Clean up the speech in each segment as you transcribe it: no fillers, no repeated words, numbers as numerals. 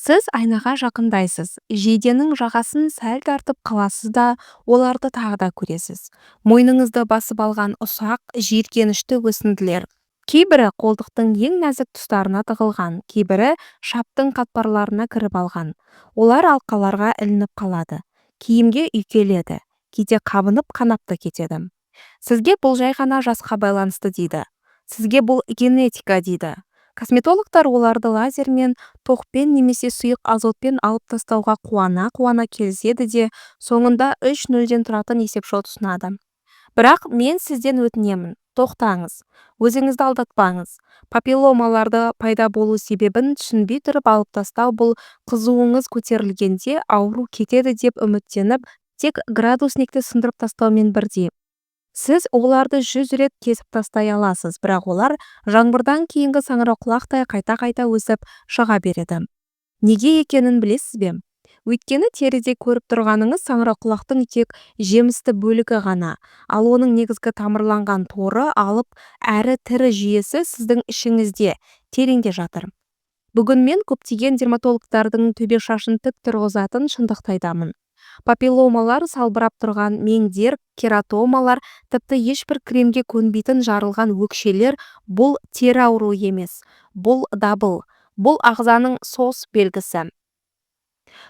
Сіз айнаға жақындайсыз, жейденің жағасын сәл тартып қаласыз да, оларды тағы да көресіз. Мойныңызды басып алған ұсақ, жиіркенішті өсінділер. Кейбірі қолтықтың ең нәзік тұстарына тығылған, кейбірі шаптың қатпарларына кіріп алған. Олар алқаларға ілініп қалады. Киімге үйкеледі, кейде қабынып қанап та кетеді. Сізге бұл жай ғана жасқа байланысты дейді. Сізге бұл генетика дейді. Косметологтар оларды лазермен, тоқпен немесе сұйық азотпен алып тастауға қуана келіседі де, соңында 3 нөлден тұратын есепшот ұсынады. Бірақ мен сізден өтінемін, тоқтаңыз, өзіңізді алдатпаңыз. Папилломаларды пайда болу себебін түсінбей тұрып алып тастау бұл қызуыңыз көтерілгенде ауру кетеді деп үміттеніп, тек градусникті сындырып тастаумен бірдей. Сіз оларды 100 рет кесіп тастай аласыз, бірақ олар жаңбырдан кейінгі саңырауқұлақтай қайта-қайта өсіп шыға береді. Неге екенін білесіз бе? Өйткені теріде көріп тұрғаныңыз саңырауқұлақтың тек жемісті бөлігі ғана, ал оның негізгі тамырланған торы алып әрі тірі жүйесі сіздің ішіңізде, тереңде жатыр. Бүгін мен көптеген дерматологтардың төбе шашын тік тұрғызатын шындықты айтамын. Папилломалар, салбырап тұрған меңдер, кератомалар, тіпті ешбір кремге көнбейтін жарылған өкшелер бұл тері ауруы емес. Бұл дабыл. Бұл ағзаның сос белгісі.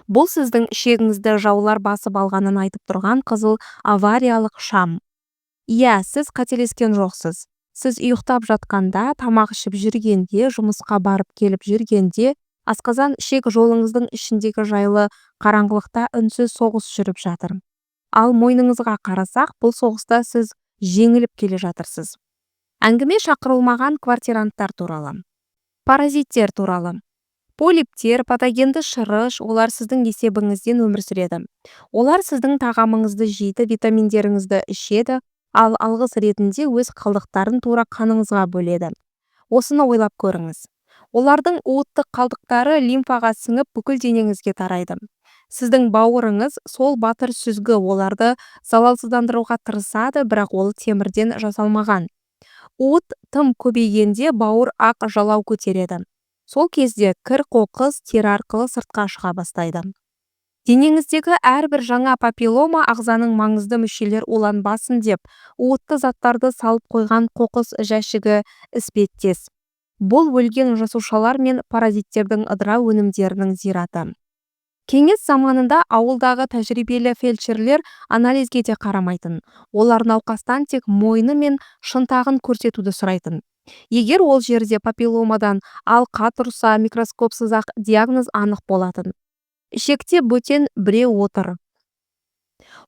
Бұл сіздің ішегіңізді жаулар басып алғанын айтып тұрған қызыл авариялық шам. Иә, сіз қателескен жоқсыз. Сіз ұйықтап жатқанда, тамақ ішіп жүргенде, жұмысқа барып келіп жүргенде, асқазан ішек жолыңыздың ішіндегі жайлы қараңғылықта үнсіз соғыс жүріп жатыр. Ал мойныңызға қарасақ, бұл соғыста сіз жеңіліп келе жатырсыз. Әңгіме шақырылмаған квартиранттар туралы. Паразиттер туралы. Полиптер, патогенді шырыш, олар сіздің есебіңізден өмір сүреді. Олар сіздің тағамыңызды жейді, витаминдеріңізді ішеді, ал алғыс ретінде өз қалдықтарын тура қаныңызға бөледі. Осыны ойлап көріңіз. Олардың уытты қалдықтары лимфаға сіңіп бүкіл денеңізге тарайды. Сіздің бауырыңыз сол батыр сүзгі оларды залалсыздандыруға тырысады, бірақ ол темірден жасалмаған. Уыт тым көбейгенде бауыр ақ жалау көтереді. Сол кезде кір-қоқыс тері арқылы сыртқа шыға бастайды. Денеңіздегі әрбір жаңа папиллома ағзаның маңызды мүшелер уланбасын деп, уытты заттарды салып қойған қоқыс жәшігі іспеттес. Бұл өлген жасушалар мен паразиттердің ыдырау өнімдерінің зираты. Кеңес заманында ауылдағы тәжірибелі фельдшерлер анализге де қарамайтын. Олар науқастан тек мойны мен шынтағын көрсетуді сұрайтын. Егер ол жерде папилломадан алқа тұрса, микроскопсыз ақ диагноз анық болатын. Ішекте бөтен біреу отыр.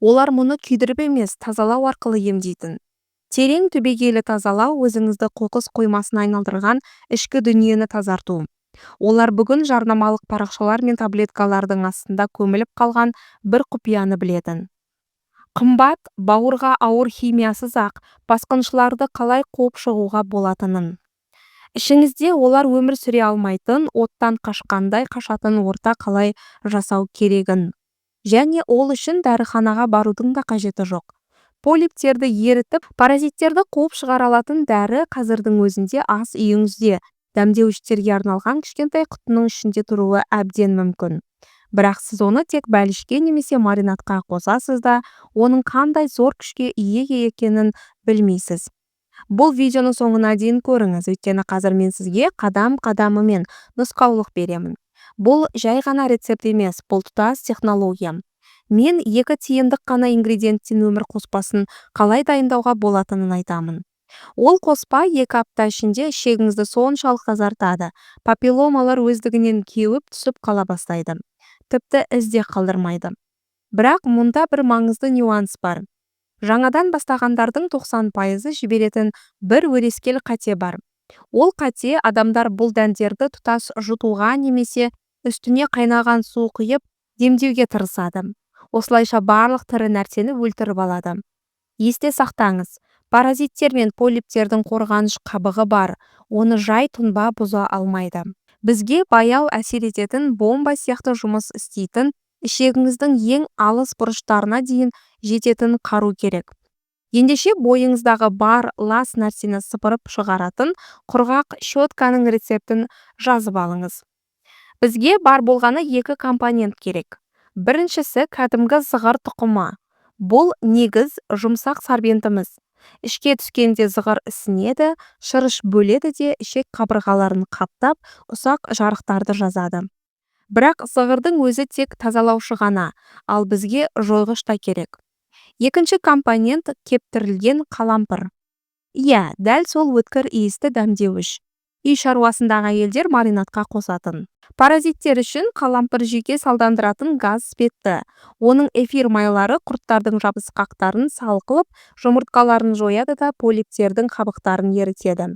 Олар мұны күйдіріп емес, тазалау арқылы емдейтін. Терең түбегейлі тазалау өзіңізді қоқыс қоймасына айналдырған ішкі дүниені тазарту. Олар бүгін жарнамалық парақшалар мен таблеткалардың астында көміліп қалған бір құпияны білетін. Қымбат, бауырға ауыр химиясыз ақ басқыншыларды қалай қуып шығуға болатынын. Ішіңізде олар өмір сүре алмайтын, оттан қашқандай қашатын орта қалай жасау керегін. Және ол үшін дәріханаға барудың да қажеті жоқ. Полиптерді ерітіп, паразиттерді қуып шығара алатын дәрі қазірдің өзінде ас үйіңізде, дәмдеуіштерге арналған кішкентай құтының ішінде тұруы әбден мүмкін. Бірақ сіз оны тек бәлішке немесе маринадқа қосасыз да, оның қандай зор күшке ие екенін білмейсіз. Бұл видеоны соңына дейін көріңіз, өйткені қазір мен сізге қадам-қадамымен нұсқаулық беремін. Бұл жай ғана рецепт емес, бұл тұтас технология. Мен 2 тиындық қана ингредиенттен өмір қоспасын қалай дайындауға болатынын айтамын. Ол қоспа 2 апта ішінде ішегіңізді соншалық тазартады. Папилломалар өздігінен кеуіп түсіп қала бастайды. Тіпті ізде қалдырмайды. Бірақ мұнда бір маңызды нюанс бар. Жаңадан бастағандардың 90% жіберетін бір өрескел қате бар. Ол қате адамдар бұл дәндерді тұтас жұтуға немесе үстіне қайнаған су құйып демдеуге тырысады. Осылайша барлық тірі нәрсені өлтіріп алады. Есте сақтаңыз, паразиттер мен полиптердің қорғаныш қабығы бар, оны жай тұнба бұза алмайды. Бізге баяу әсер ететін бомба сияқты жұмыс істейтін, ішегіңіздің ең алыс бұрыштарына дейін жететін қару керек. Ендеше бойыңыздағы бар лас нәрсені сыпырып шығаратын құрғақ щетканың рецептін жазып алыңыз. Бізге бар болғаны екі компонент керек. Біріншісі кәдімгі зығыр тұқымы. Бұл негіз жұмсақ сорбентіміз. Ішке түскенде зығыр ісінеді, шырыш бөледі де ішек қабырғаларын қаптап, ұсақ жарықтарды жазады. Бірақ зығырдың өзі тек тазалаушы ғана, ал бізге жойғыш та керек. Екінші компонент кептірілген қалампыр. Иә, дәл сол өткір иісті дәмдеуіш. Үй шаруасындағы әйелдер маринадқа қосатын. Паразиттер үшін қалампыр жүйке салдандыратын газ іспетті. Оның эфир майлары құрттардың жабысқақтарын салқылып, жұмыртқаларын жояды да полиптердің қабықтарын ерітеді.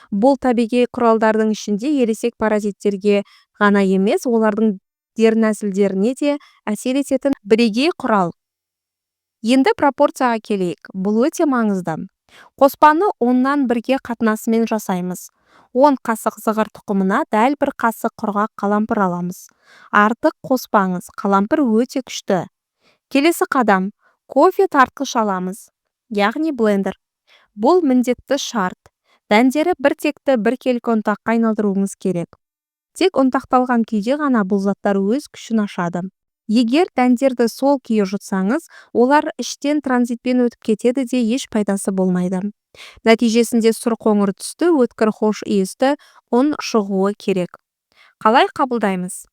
Бұл табиғи құралдардың ішінде ересек паразиттерге ғана емес, олардың дернәсілдеріне де әсер ететін бірегей құрал. Енді пропорцияға келейік. Бұл өте маңызды. Қоспаны 10-нан 1-ге қатынасымен жасаймыз. 10 қасық зығыр тұқымына дәл 1 қасық құрғақ қалампыр аламыз. Артық қоспаңыз, қалампыр өте күшті. Келесі қадам, кофе тартқыш аламыз, яғни блендер. Бұл міндетті шарт. Дәндері бір текті 1 келкі ұнтаққа айналдыруыңыз керек. Тек ұнтақталған күйде ғана бұл заттар өз күшін ашады. Егер дәндерді сол күйі жұтсаңыз, олар іштен транзитпен өтіп кетеді де еш пайдасы болмайды. Нәтижесінде сұр қоңыр түсті, өткір хош иісті ұн шығуы керек. Қалай қабылдаймыз?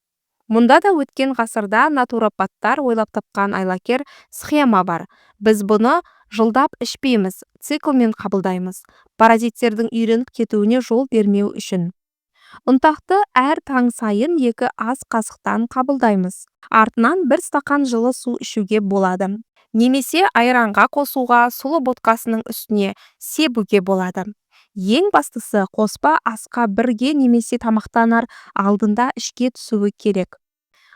Мұнда да өткен ғасырда натуропаттар ойлап тапқан айлакер схема бар. Біз бұны жылдап ішпейміз, циклмен қабылдаймыз. Паразиттердің үйреніп кетуіне жол бермеу үшін. Ұнтақты әр таң сайын 2 ас қасықтан қабылдаймыз. Артынан 1 стақан жылы су ішуге болады. Немесе айранға қосуға, сұлы ботқасының үстіне себуге болады. Ең бастысы, қоспа асқа бірге немесе тамақтанар алдында ішке түсуі керек.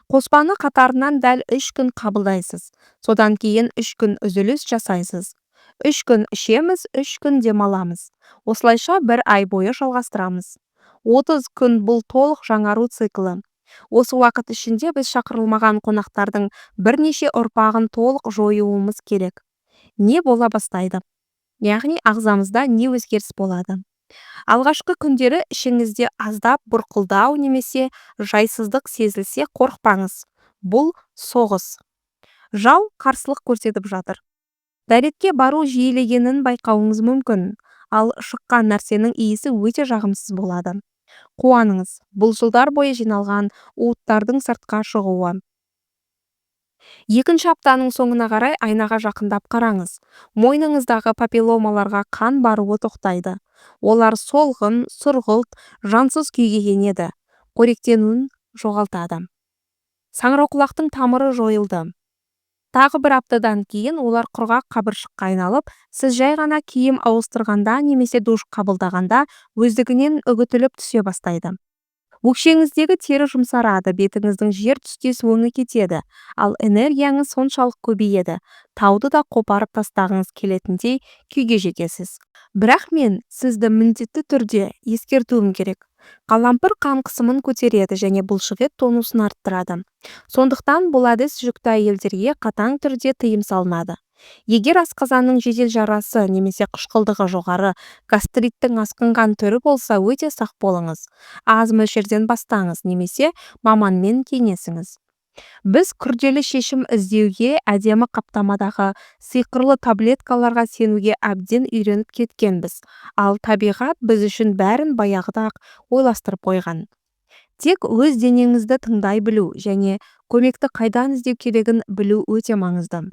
Қоспаны қатарынан дәл 3 күн қабылдайсыз. Содан кейін 3 күн үзіліс жасайсыз. 3 күн ішеміз, 3 күн демаламыз. Осылайша 1 ай бойы жалғастырамыз. 30 күн бұл толық жаңару циклы. Осы уақыт ішінде біз шақырылмаған қонақтардың бірнеше ұрпағын толық жоюымыз керек. Не бола бастайды? Яғни ағзамызда не өзгеріс болады? Алғашқы күндері ішіңізде аздап бұрқылдау немесе жайсыздық сезілсе, қорықпаңыз. Бұл соғыс. Жау қарсылық көрсетіп жатыр. Дәретке бару жиілегенін байқауыңыз мүмкін, ал шыққан нәрсенің иісі өте жағымсыз болады. Қуаныңыз, бұл жылдар бойы жиналған уыттардың сыртқа шығуы. Екінші аптаның соңына қарай айнаға жақындап қараңыз. Мойныңыздағы папилломаларға қан баруы тоқтайды. Олар солғын, сұрғылт, жансыз күйге енеді. Қоректенуін жоғалтады. Саңырауқұлақтың тамыры жойылды. Тағы 1 аптадан кейін олар құрғақ қабыршыққа айналып, сіз жай ғана киім ауыстырғанда немесе душ қабылдағанда өздігінен үгітіліп түсе бастайды. Өкшеңіздегі тері жұмсарады, бетіңіздің жер түстес өңі кетеді, ал энергияңыз соншалық көбейеді, тауды да қопарып тастағыңыз келетіндей күйге жетесіз. Бірақ мен сізді міндетті түрде ескертуім керек. Қалампыр қан қысымын көтереді және бұлшықет тонусын арттырады. Сондықтан бұл әдіс жүкті әйелдерге қатаң түрде тыйым салынады. Егер асқазанның жедел жарасы немесе қышқылдығы жоғары, гастриттің асқынған түрі болса, өте сақ болыңыз. Аз мөлшерден бастаңыз немесе маманмен кеңесіңіз. Біз күрделі шешім іздеуге, әдемі қаптамадағы сиқырлы таблеткаларға сенуге әбден үйреніп кеткенбіз, ал табиғат біз үшін бәрін баяғыда-ақ ойластырып қойған. Тек өз денеңізді тыңдай білу және көмекті қайдан іздеу керегін білу өте маңызды.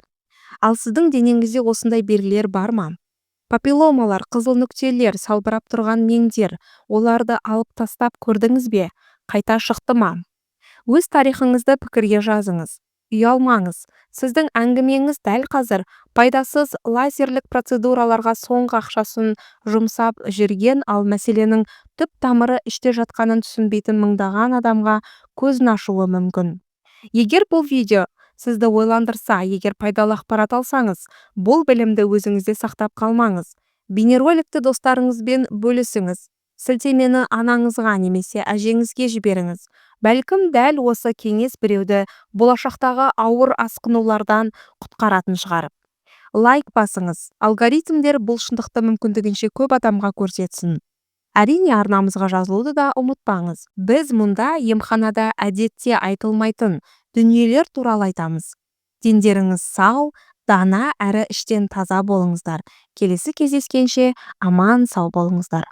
Ал сіздің денеңізде осындай белгілер бар ма? Папилломалар, қызыл нүктелер, салбырап тұрған меңдер, оларды алып тастап көрдіңіз бе? Қайта шықты ма? Өз тарихыңызды пікірге жазыңыз. Ұялмаңыз. Сіздің әңгімеңіз дәл қазір пайдасыз лазерлік процедураларға соңғы ақшасын жұмсап жүрген, ал мәселенің түп тамыры іште жатқанын түсінбейтін мыңдаған адамға көзін ашуы мүмкін. Егер бұл видео сізді ойландырса, егер пайдалы ақпарат алсаңыз, бұл білімді өзіңізде сақтап қалмаңыз. Бейнероликті достарыңызбен бөлісіңіз. Сілтемені анаңызға немесе әжеңізге жіберіңіз. Бәлкім дәл осы кеңес біреуді болашақтағы ауыр асқынулардан құтқаратын шығар. Лайк басыңыз. Алгоритмдер бұл шындықты мүмкіндігінше көп адамға көрсетсін. Әрине, арнамызға жазылуды да ұмытпаңыз. Біз мұнда емханада әдетте айтылмайтын дүниелер туралы айтамыз. Дендеріңіз сау, дана әрі іштен таза болыңыздар. Келесі кездескенше аман сау болыңыздар.